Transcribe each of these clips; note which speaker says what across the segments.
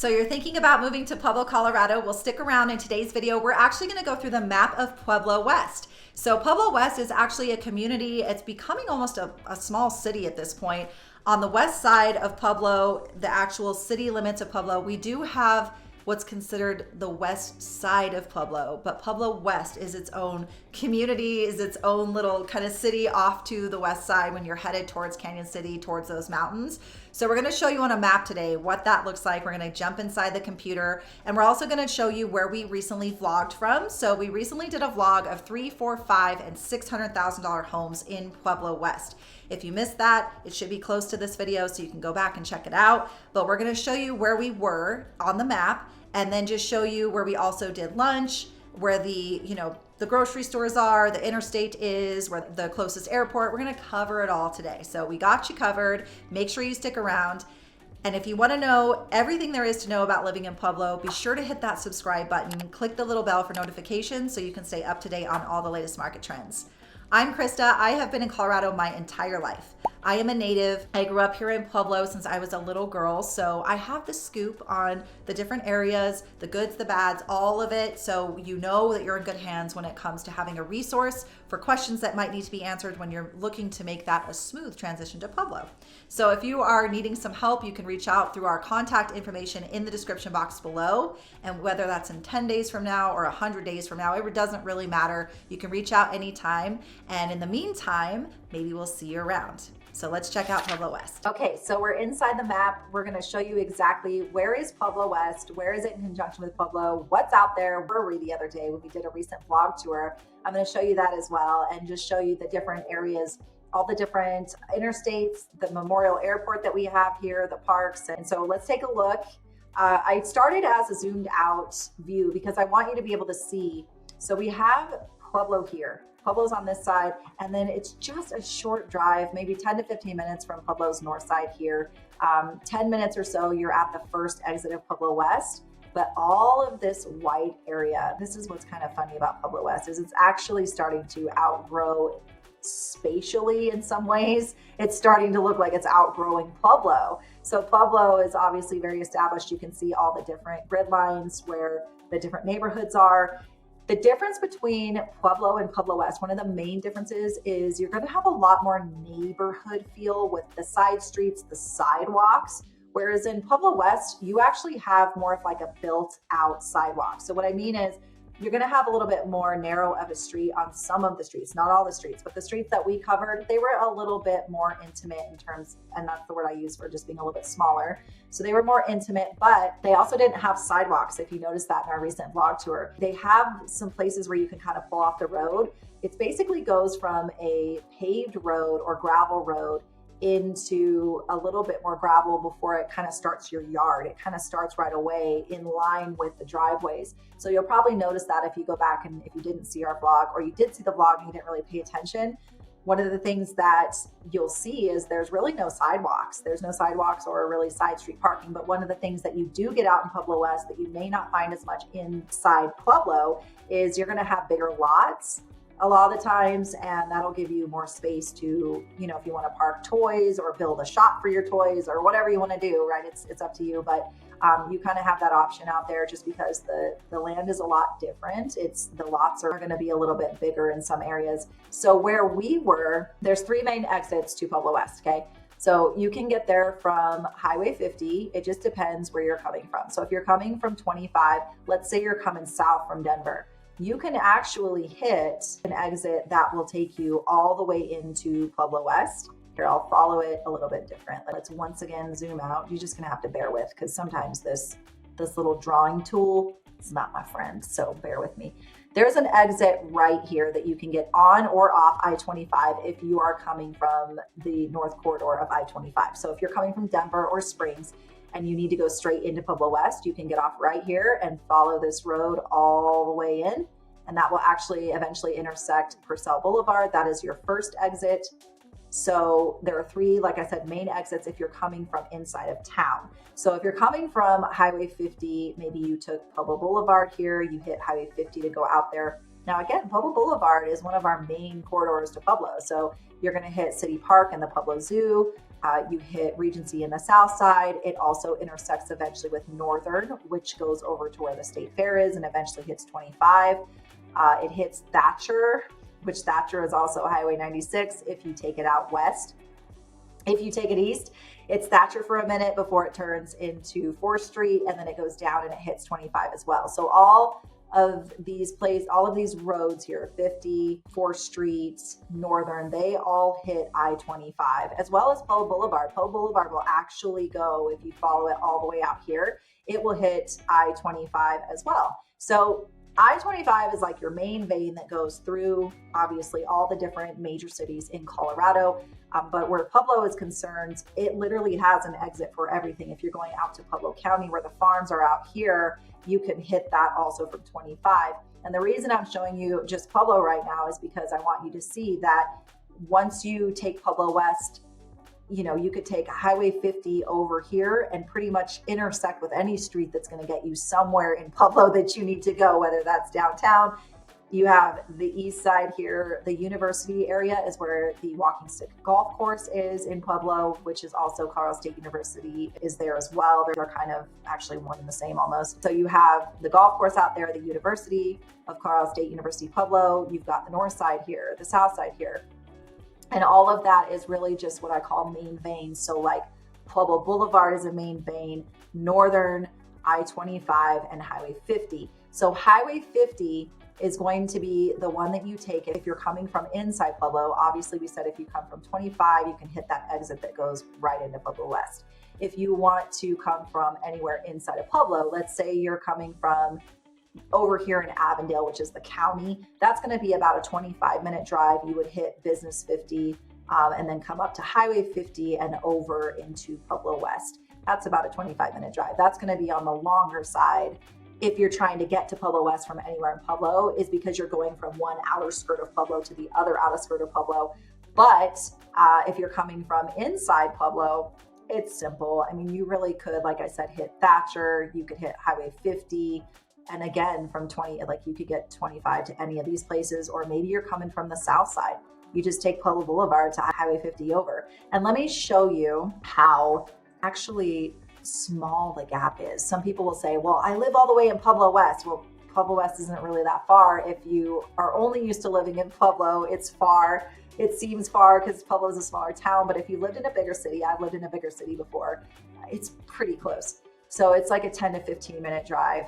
Speaker 1: So you're thinking about moving to Pueblo, Colorado? Well, stick around. In today's video, we're actually going to go through the map of Pueblo West. So Pueblo West is actually a community. It's becoming almost a small city at this point. On the west side of Pueblo, the actual city limits of Pueblo, we do have what's considered the west side of Pueblo, but Pueblo West is its own community, is its own little kind of city off to the west side when you're headed towards Cañon City, towards those mountains. So we're gonna show you on a map today what that looks like. We're gonna jump inside the computer, and we're also gonna show you where we recently vlogged from. So we recently did a vlog of $300,000, $400,000, and $600,000 homes in Pueblo West. If you missed that, it should be close to this video, so you can go back and check it out. But we're gonna show you where we were on the map, and then just show you where we also did lunch, where the grocery stores are, the interstate is, where the closest airport. We're gonna cover it all today. So we got you covered. Make sure you stick around. And if you wanna know everything there is to know about living in Pueblo, be sure to hit that subscribe button and click the little bell for notifications so you can stay up to date on all the latest market trends. I'm Krista. I have been in Colorado my entire life. I am a native. I grew up here in Pueblo since I was a little girl, so I have the scoop on the different areas, the goods, the bads, all of it, so you know that you're in good hands when it comes to having a resource for questions that might need to be answered when you're looking to make that a smooth transition to Pueblo. So if you are needing some help, you can reach out through our contact information in the description box below, and whether that's in 10 days from now or 100 days from now, it doesn't really matter. You can reach out anytime, and in the meantime, maybe we'll see you around. So let's check out Pueblo West. Okay, so we're inside the map. We're gonna show you exactly where is Pueblo West, where is it in conjunction with Pueblo, what's out there. Where were we the other day when we did a recent vlog tour? I'm gonna show you that as well, and just show you the different areas, all the different interstates, the Memorial Airport that we have here, the parks. And so let's take a look. I started as a zoomed out view because I want you to be able to see. So we have Pueblo here. Pueblo's on this side, and then it's just a short drive, maybe 10 to 15 minutes from Pueblo's north side here. 10 minutes or so, you're at the first exit of Pueblo West. But all of this white area, this is what's kind of funny about Pueblo West, is it's actually starting to outgrow spatially in some ways. It's starting to look like it's outgrowing Pueblo. So Pueblo is obviously very established. You can see all the different grid lines where the different neighborhoods are. The difference between Pueblo and Pueblo West, one of the main differences is you're going to have a lot more neighborhood feel with the side streets, the sidewalks, whereas in Pueblo West, you actually have more of like a built out sidewalk. So what I mean is you're going to have a little bit more narrow of a street on some of the streets, not all the streets, but the streets that we covered, they were a little bit more intimate in terms, and that's the word I use for just being a little bit smaller. So they were more intimate, but they also didn't have sidewalks. If you noticed that in our recent vlog tour, they have some places where you can kind of pull off the road. It basically goes from a paved road or gravel road into a little bit more gravel before it kind of starts your yard. It kind of starts right away in line with the driveways. So you'll probably notice that if you go back and if you didn't see our vlog, or you did see the vlog and you didn't really pay attention, one of the things that you'll see is there's really no sidewalks. There's no sidewalks or really side street parking. But one of the things that you do get out in Pueblo West that you may not find as much inside Pueblo is you're going to have bigger lots a lot of the times, and that'll give you more space to, if you want to park toys or build a shop for your toys or whatever you want to do, right? It's up to you, but you kind of have that option out there just because the land is a lot different. The lots are going to be a little bit bigger in some areas. So where we were, there's 3 main exits to Pueblo West, okay? So you can get there from Highway 50. It just depends where you're coming from. So if you're coming from 25, let's say you're coming south from Denver, you can actually hit an exit that will take you all the way into Pueblo West. Here, I'll follow it a little bit different. Let's once again zoom out. You're just gonna have to bear with, because sometimes this little drawing tool is not my friend, so bear with me. There's an exit right here that you can get on or off I-25 if you are coming from the north corridor of I-25. So if you're coming from Denver or Springs, and you need to go straight into Pueblo West, you can get off right here and follow this road all the way in, and that will actually eventually intersect Purcell Boulevard. That is your first exit. So there are 3, like I said, main exits if you're coming from inside of town. So if you're coming from Highway 50, maybe you took Pueblo Boulevard here, you hit Highway 50 to go out there. Now again, Pueblo Boulevard is one of our main corridors to Pueblo. So you're gonna hit City Park and the Pueblo Zoo. You hit Regency in the south side. It also intersects eventually with Northern, which goes over to where the State Fair is and eventually hits 25. It hits Thatcher, which Thatcher is also Highway 96 if you take it out west. If you take it east, it's Thatcher for a minute before it turns into 4th Street, and then it goes down and it hits 25 as well. So all of these roads here, 50, 4th Street, Northern, they all hit I-25, as well as Poe Boulevard. Poe Boulevard will actually go, if you follow it all the way out here, it will hit I-25 as well. So I-25 is like your main vein that goes through, obviously, all the different major cities in Colorado. But where Pueblo is concerned, it literally has an exit for everything. If you're going out to Pueblo County, where the farms are out here, you can hit that also from 25. And the reason I'm showing you just Pueblo right now is because I want you to see that once you take Pueblo West, you could take Highway 50 over here and pretty much intersect with any street that's going to get you somewhere in Pueblo that you need to go, whether that's downtown. You have the east side here. The university area is where the walking stick golf course is in Pueblo, which is also Colorado State University is there as well. They're kind of actually one and the same almost. So you have the golf course out there, the University of Colorado State University Pueblo. You've got the north side here, the south side here. And all of that is really just what I call main veins. So like Pueblo Boulevard is a main vein, Northern, I-25, and Highway 50. So Highway 50 is going to be the one that you take if you're coming from inside Pueblo. Obviously, we said if you come from 25, you can hit that exit that goes right into Pueblo West. If you want to come from anywhere inside of Pueblo, let's say you're coming from over here in Avondale, which is the county, that's going to be about a 25-minute drive. You would hit Business 50 and then come up to Highway 50 and over into Pueblo West. That's about a 25-minute drive. That's going to be on the longer side. If you're trying to get to Pueblo West from anywhere in Pueblo, is because you're going from one outer skirt of Pueblo to the other outer skirt of Pueblo. But if you're coming from inside Pueblo, it's simple. I mean, you really could, like I said, hit Thatcher, you could hit Highway 50, and again, from 20, like you could get 25 to any of these places, or maybe you're coming from the south side. You just take Pueblo Boulevard to Highway 50 over. And let me show you how actually small the gap is. Some people will say, well, I live all the way in Pueblo West. Well, Pueblo West isn't really that far. If you are only used to living in Pueblo, it's far. It seems far because Pueblo is a smaller town, but if you lived in a bigger city, I've lived in a bigger city before, it's pretty close. So it's like a 10 to 15 minute drive.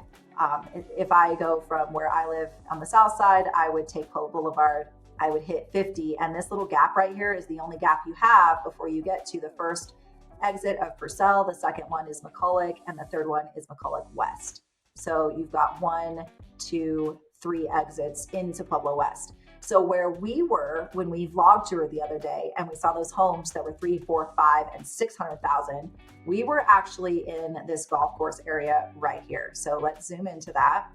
Speaker 1: If I go from where I live on the south side, I would take Pueblo Boulevard, I would hit 50, and this little gap right here is the only gap you have before you get to the first exit of Purcell. The second one is McCulloch, and the third one is McCulloch West. So you've got 1, 2, 3 exits into Pueblo West. So where we were when we vlogged tour the other day and we saw those homes that were 3, 4, 5, and 600,000, we were actually in this golf course area right here. So let's zoom into that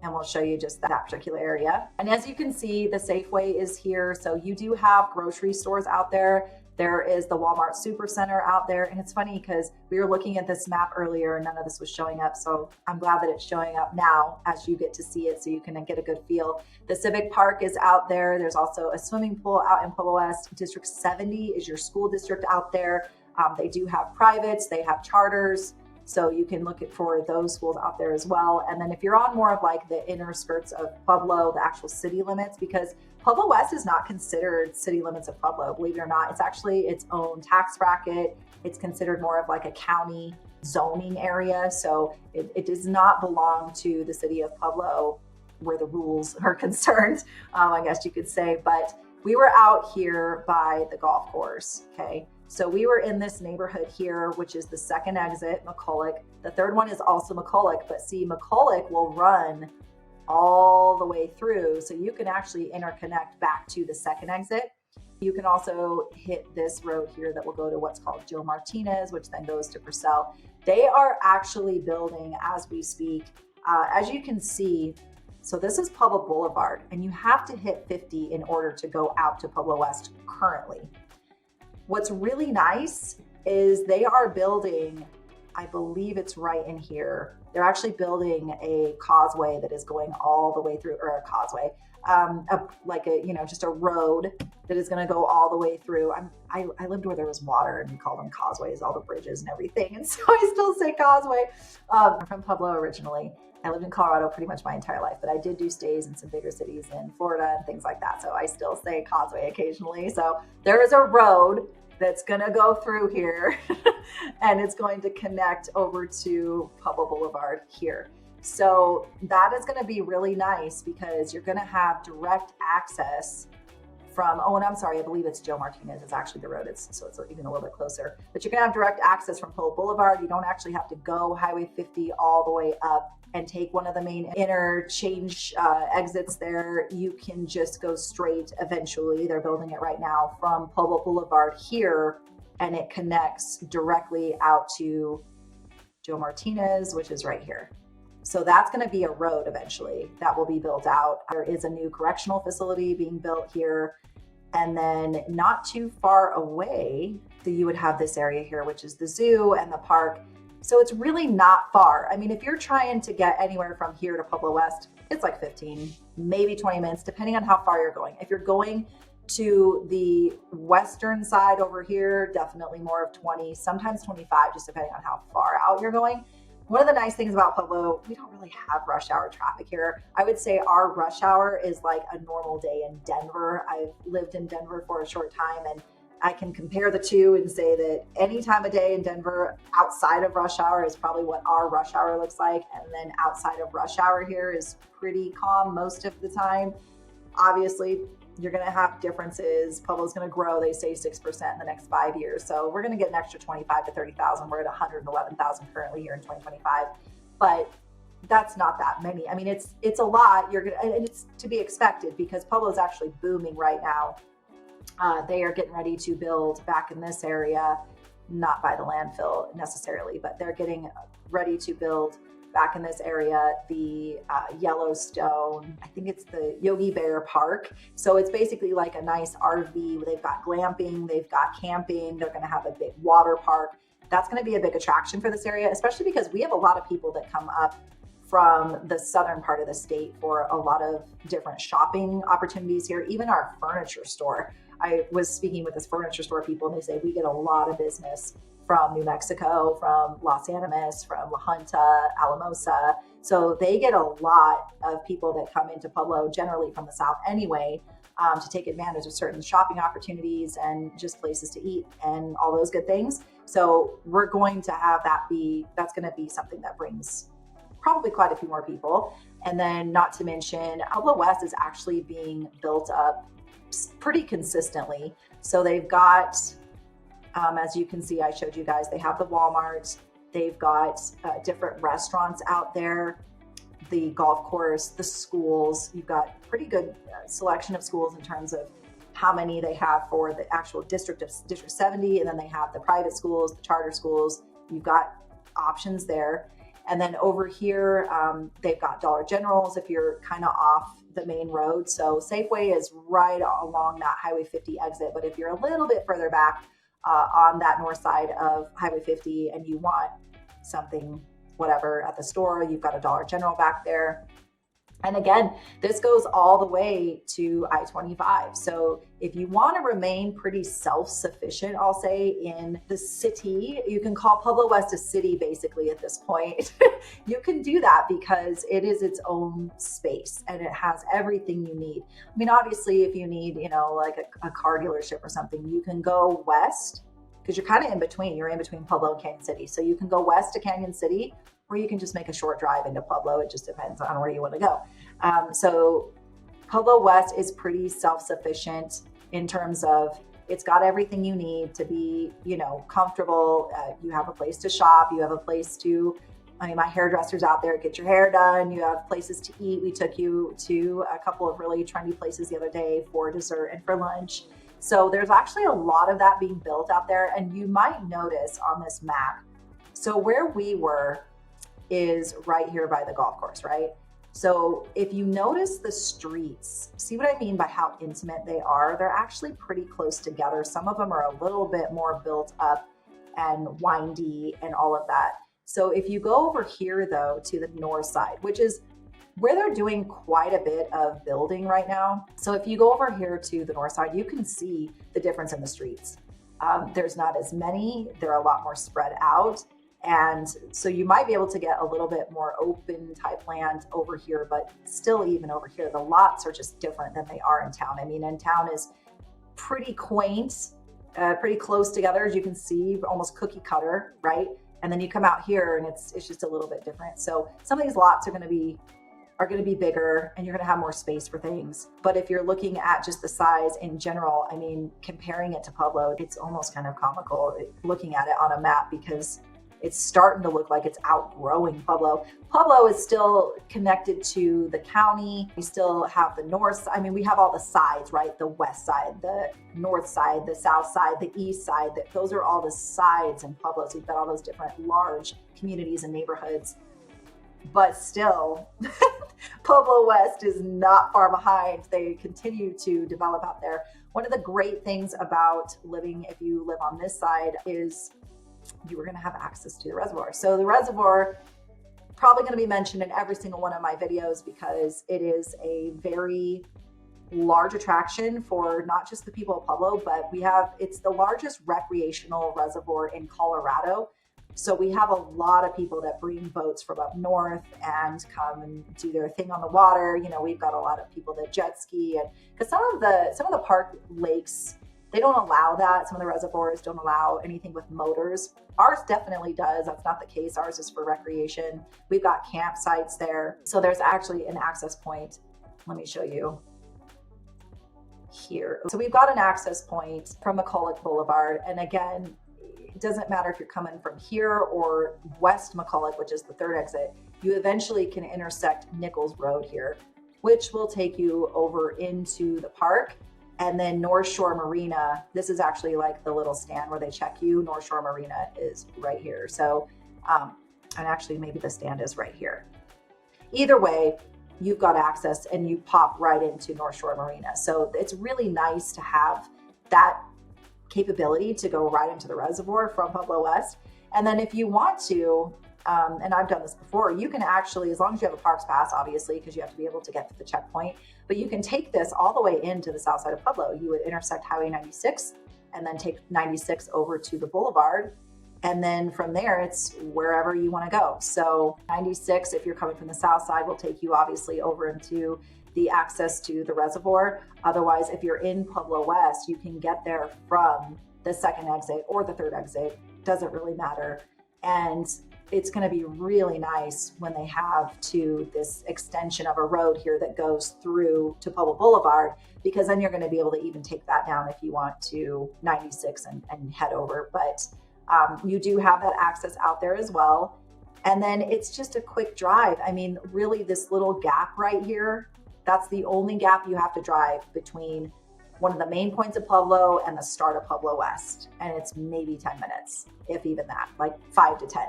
Speaker 1: and we'll show you just that particular area. And as you can see, the Safeway is here. So you do have grocery stores out there. There is the Walmart Supercenter out there. And it's funny because we were looking at this map earlier and none of this was showing up. So I'm glad that it's showing up now as you get to see it so you can get a good feel. The Civic Park is out there. There's also a swimming pool out in Pueblo West. District 70 is your school district out there. They do have privates, they have charters. So you can look for those schools out there as well. And then if you're on more of like the inner skirts of Pueblo, the actual city limits, because Pueblo West is not considered city limits of Pueblo, believe it or not. It's actually its own tax bracket. It's considered more of like a county zoning area. So it does not belong to the city of Pueblo where the rules are concerned, I guess you could say. But we were out here by the golf course, okay? So we were in this neighborhood here, which is the second exit, McCulloch. The third one is also McCulloch, but see, McCulloch will run all the way through. So you can actually interconnect back to the second exit. You can also hit this road here that will go to what's called Joe Martinez, which then goes to Purcell. They are actually building as we speak. As you can see, so this is Pueblo Boulevard, and you have to hit 50 in order to go out to Pueblo West currently. What's really nice is they are building I believe it's right in here. They're actually building a causeway that is going all the way through, or a causeway, just a road that is going to go all the way through. I lived where there was water, and we call them causeways, all the bridges and everything. And so I still say causeway. I'm from Pueblo originally. I lived in Colorado pretty much my entire life, but I did do stays in some bigger cities in Florida and things like that. So I still say causeway occasionally. So there is a road that's going to go through here and it's going to connect over to Pueblo Boulevard here. So that is going to be really nice because you're going to have direct access from, and I'm sorry, I believe it's Joe Martinez is actually the road. So it's even a little bit closer, but you're going to have direct access from Pueblo Boulevard. You don't actually have to go Highway 50 all the way up and take one of the main interchange exits there. You can just go straight eventually. They're building it right now from Pueblo Boulevard here, and it connects directly out to Joe Martinez, which is right here. So that's going to be a road eventually that will be built out. There is a new correctional facility being built here. And then not too far away, you would have this area here, which is the zoo and the park. So it's really not far. I mean, if you're trying to get anywhere from here to Pueblo West, it's like 15, maybe 20 minutes, depending on how far you're going. If you're going to the western side over here, definitely more of 20, sometimes 25, just depending on how far out you're going. One of the nice things about Pueblo, we don't really have rush hour traffic here. I would say our rush hour is like a normal day in Denver. I've lived in Denver for a short time, and I can compare the two and say that any time of day in Denver outside of rush hour is probably what our rush hour looks like. And then outside of rush hour here is pretty calm most of the time. Obviously, you're going to have differences. Pueblo's going to grow, they say 6% in the next 5 years. So we're going to get an extra 25 to 30,000. We're at 111,000 currently here in 2025. But that's not that many. I mean, it's a lot. And it's to be expected because Pueblo is actually booming right now. They are getting ready to build back in this area, not by the landfill necessarily, but they're getting ready to build back in this area, the Yellowstone, I think it's the Yogi Bear Park. So it's basically like a nice RV. They've got glamping, they've got camping, they're gonna have a big water park. That's gonna be a big attraction for this area, especially because we have a lot of people that come up from the southern part of the state for a lot of different shopping opportunities here, even our furniture store. I was speaking with this furniture store people and they say we get a lot of business from New Mexico, from Los Animas, from La Junta, Alamosa. So they get a lot of people that come into Pueblo, generally from the south anyway, to take advantage of certain shopping opportunities and just places to eat and all those good things. So we're going to have that's going to be something that brings probably quite a few more people. And then not to mention, Pueblo West is actually being built up pretty consistently. So they've got, as you can see, I showed you guys, they have the Walmart, they've got different restaurants out there, the golf course, the schools. You've got pretty good selection of schools in terms of how many they have for the actual District 70, and then they have the private schools, the charter schools. You've got options there. And then over here, they've got Dollar Generals if you're kind of off the main road. So Safeway is right along that Highway 50 exit. But if you're a little bit further back on that north side of Highway 50 and you want something, whatever, at the store, you've got a Dollar General back there. And again, this goes all the way to I-25. So if you want to remain pretty self-sufficient, I'll say, in the city, you can call Pueblo West a city basically at this point. You can do that because it is its own space and it has everything you need. I mean, obviously, if you need, like a car dealership or something, you can go west because you're kind of in between. You're in between Pueblo and Cañon City. So you can go west to Cañon City, or you can just make a short drive into Pueblo. It just depends on where you want to go. So Pueblo West is pretty self-sufficient in terms of it's got everything you need to be, comfortable. You have a place to shop. You have a place to, my hairdresser's out there, get your hair done. You have places to eat. We took you to a couple of really trendy places the other day for dessert and for lunch. So there's actually a lot of that being built out there. And you might notice on this map, so where we were is right here by the golf course, right? So if you notice the streets, see what I mean by how intimate they are? They're actually pretty close together. Some of them are a little bit more built up and windy and all of that. So if you go over here though to the north side, which is where they're doing quite a bit of building right now. So if you go over here to the north side, you can see the difference in the streets. There's not as many, they're a lot more spread out. And so you might be able to get a little bit more open type land over here, but still even over here, the lots are just different than they are in town. I mean, in town is pretty quaint, pretty close together, as you can see, almost cookie cutter, right? And then you come out here and it's just a little bit different. So some of these lots are going to be bigger and you're going to have more space for things. But if you're looking at just the size in general, I mean, comparing it to Pueblo, it's almost kind of comical looking at it on a map because it's starting to look like it's outgrowing Pueblo. Pueblo is still connected to the county. We still have the north. I mean, we have all the sides, right? The west side, the north side, the south side, the east side. Those are all the sides in Pueblo. So you've got all those different large communities and neighborhoods. But still, Pueblo West is not far behind. They continue to develop out there. One of the great things about living, if you live on this side, is you are going to have access to the reservoir. So the reservoir probably going to be mentioned in every single one of my videos because it is a very large attraction for not just the people of Pueblo, but it's the largest recreational reservoir in Colorado. So we have a lot of people that bring boats from up north and come and do their thing on the water. You know, we've got a lot of people that jet ski, and because some of the park lakes, they don't allow that. Some of the reservoirs don't allow anything with motors. Ours definitely does. That's not the case. Ours is for recreation. We've got campsites there. So there's actually an access point. Let me show you here. So we've got an access point from McCulloch Boulevard. And again, it doesn't matter if you're coming from here or West McCulloch, which is the third exit, you eventually can intersect Nichols Road here, which will take you over into the park. And then North Shore Marina, this is actually like the little stand where they check you. North Shore Marina is right here. So, and actually maybe the stand is right here. Either way, you've got access and you pop right into North Shore Marina. So it's really nice to have that capability to go right into the reservoir from Pueblo West. And then if you want to, and I've done this before, you can actually, as long as you have a parks pass, obviously, because you have to be able to get to the checkpoint, but you can take this all the way into the south side of Pueblo. You would intersect Highway 96 and then take 96 over to the boulevard. And then from there, it's wherever you want to go. So 96, if you're coming from the south side, will take you obviously over into the access to the reservoir. Otherwise, if you're in Pueblo West, you can get there from the second exit or the third exit. Doesn't really matter. And it's going to be really nice when they have this extension of a road here that goes through to Pueblo Boulevard, because then you're going to be able to even take that down if you want to 96 and head over. But you do have that access out there as well. And then it's just a quick drive. I mean, really this little gap right here, that's the only gap you have to drive between one of the main points of Pueblo and the start of Pueblo West. And it's maybe 10 minutes, if even that, like 5 to 10.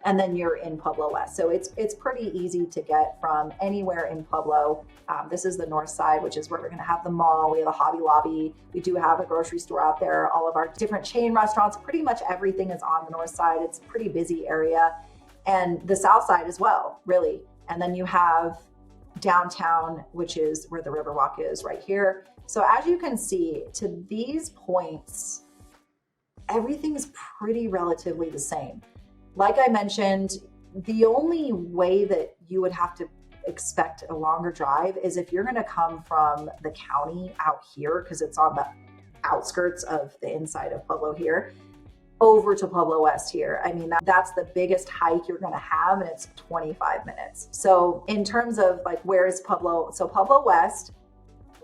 Speaker 1: And then you're in Pueblo West. So it's pretty easy to get from anywhere in Pueblo. This is the north side, which is where we're going to have the mall. We have a Hobby Lobby. We do have a grocery store out there. All of our different chain restaurants, pretty much everything is on the north side. It's a pretty busy area. And the south side as well, really. And then you have downtown, which is where the Riverwalk is right here. So as you can see, to these points, everything is pretty relatively the same. Like I mentioned, the only way that you would have to expect a longer drive is if you're going to come from the county out here, because it's on the outskirts of the inside of Pueblo here, over to Pueblo West here. I mean, that's the biggest hike you're going to have, and it's 25 minutes. So in terms of like, where is Pueblo? So Pueblo West,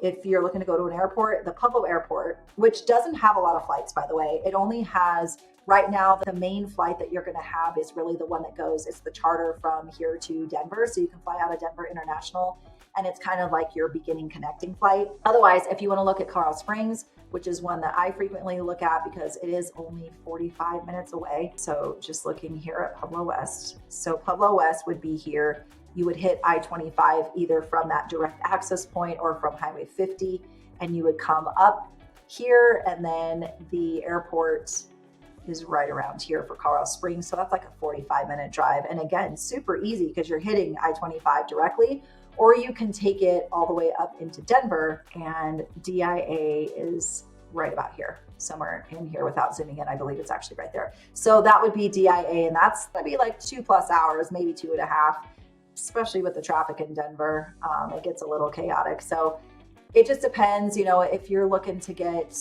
Speaker 1: if you're looking to go to an airport, the Pueblo Airport, which doesn't have a lot of flights, by the way, it only has, right now, the main flight that you're going to have is really the one that goes, it's the charter from here to Denver. So you can fly out of Denver International, and it's kind of like your beginning connecting flight. Otherwise, if you want to look at Coral Springs, which is one that I frequently look at because it is only 45 minutes away. So just looking here at Pueblo West. So Pueblo West would be here. You would hit I-25 either from that direct access point or from Highway 50, and you would come up here, and then the airport is right around here for Colorado Springs. So that's like a 45-minute drive. And again, super easy because you're hitting I-25 directly, or you can take it all the way up into Denver, and DIA is right about here, somewhere in here without zooming in. I believe it's actually right there. So that would be DIA, and that's gonna be like 2+ hours, maybe 2.5, especially with the traffic in Denver. It gets a little chaotic. So it just depends, you know, if you're looking to get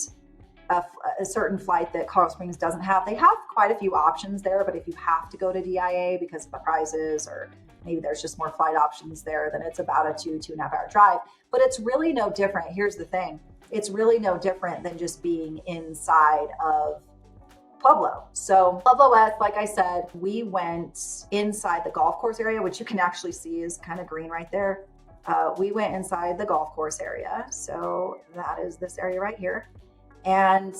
Speaker 1: a certain flight that Colorado Springs doesn't have. They have quite a few options there, but if you have to go to DIA because of the prices, or maybe there's just more flight options there, then it's about a 2.5 hour drive. But it's really no different. Here's the thing. It's really no different than just being inside of Pueblo. So Pueblo West, like I said, we went inside the golf course area, which you can actually see is kind of green right there. We went inside the golf course area. So that is this area right here. And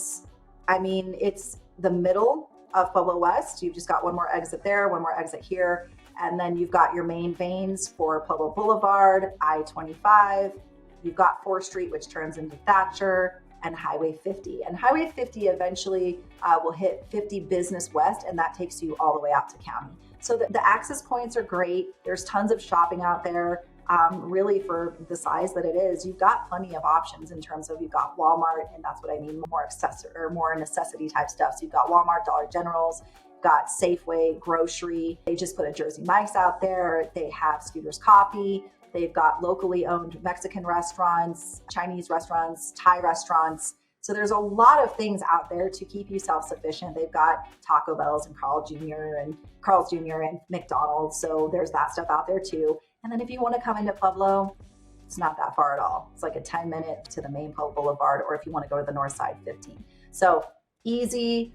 Speaker 1: I mean, it's the middle of Pueblo West. You've just got one more exit there, one more exit here. And then you've got your main veins for Pueblo Boulevard, I-25. You've got 4th Street, which turns into Thatcher, and Highway 50. And Highway 50 eventually will hit 50 Business West, and that takes you all the way out to county. So the access points are great. There's tons of shopping out there. Really, for the size that it is, you've got plenty of options in terms of, you've got Walmart, and that's what I mean, more necessity type stuff. So you've got Walmart, Dollar Generals, got Safeway, grocery. They just put a Jersey Mike's out there. They have Scooter's Coffee. They've got locally owned Mexican restaurants, Chinese restaurants, Thai restaurants. So there's a lot of things out there to keep you self-sufficient. They've got Taco Bell's and Carl's Jr. and McDonald's. So there's that stuff out there too. And then if you want to come into Pueblo, it's not that far at all. It's like a 10-minute to the main Pueblo Boulevard, or if you want to go to the north side, 15. So easy,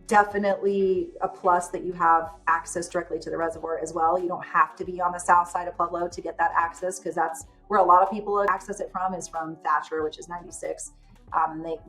Speaker 1: definitely a plus that you have access directly to the reservoir as well. You don't have to be on the south side of Pueblo to get that access, because that's where a lot of people access it from, is from Thatcher, which is 96.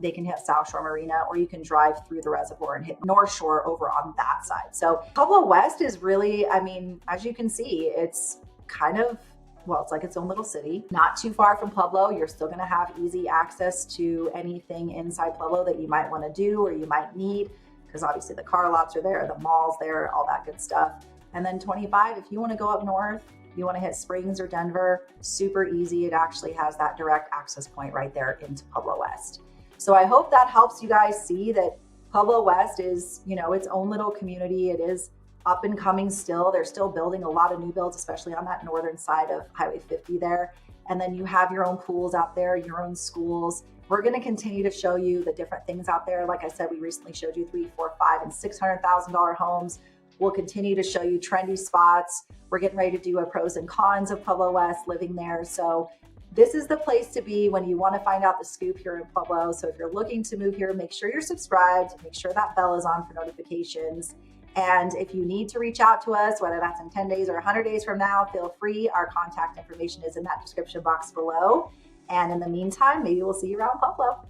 Speaker 1: They can hit South Shore Marina, or you can drive through the reservoir and hit North Shore over on that side. So Pueblo West is really, I mean, as you can see, it's kind of, well, it's like its own little city, not too far from Pueblo. You're still going to have easy access to anything inside Pueblo that you might want to do or you might need, because obviously the car lots are there, the mall's there, all that good stuff. And then 25, if you want to go up north, you want to hit Springs or Denver, super easy. It actually has that direct access point right there into Pueblo West. So I hope that helps you guys see that Pueblo West is, you know, its own little community. It is up and coming still. They're still building a lot of new builds, especially on that northern side of Highway 50 there. And then you have your own pools out there, your own schools. We're going to continue to show you the different things out there. Like I said, we recently showed you $300,000, $400,000, and $600,000 homes. We'll continue to show you trendy spots. We're getting ready to do a pros and cons of Pueblo West, living there. So this is the place to be when you want to find out the scoop here in Pueblo. So if you're looking to move here, make sure you're subscribed, make sure that bell is on for notifications. And if you need to reach out to us, whether that's in 10 days or 100 days from now, feel free. Our contact information is in that description box below. And in the meantime, maybe we'll see you around Pueblo.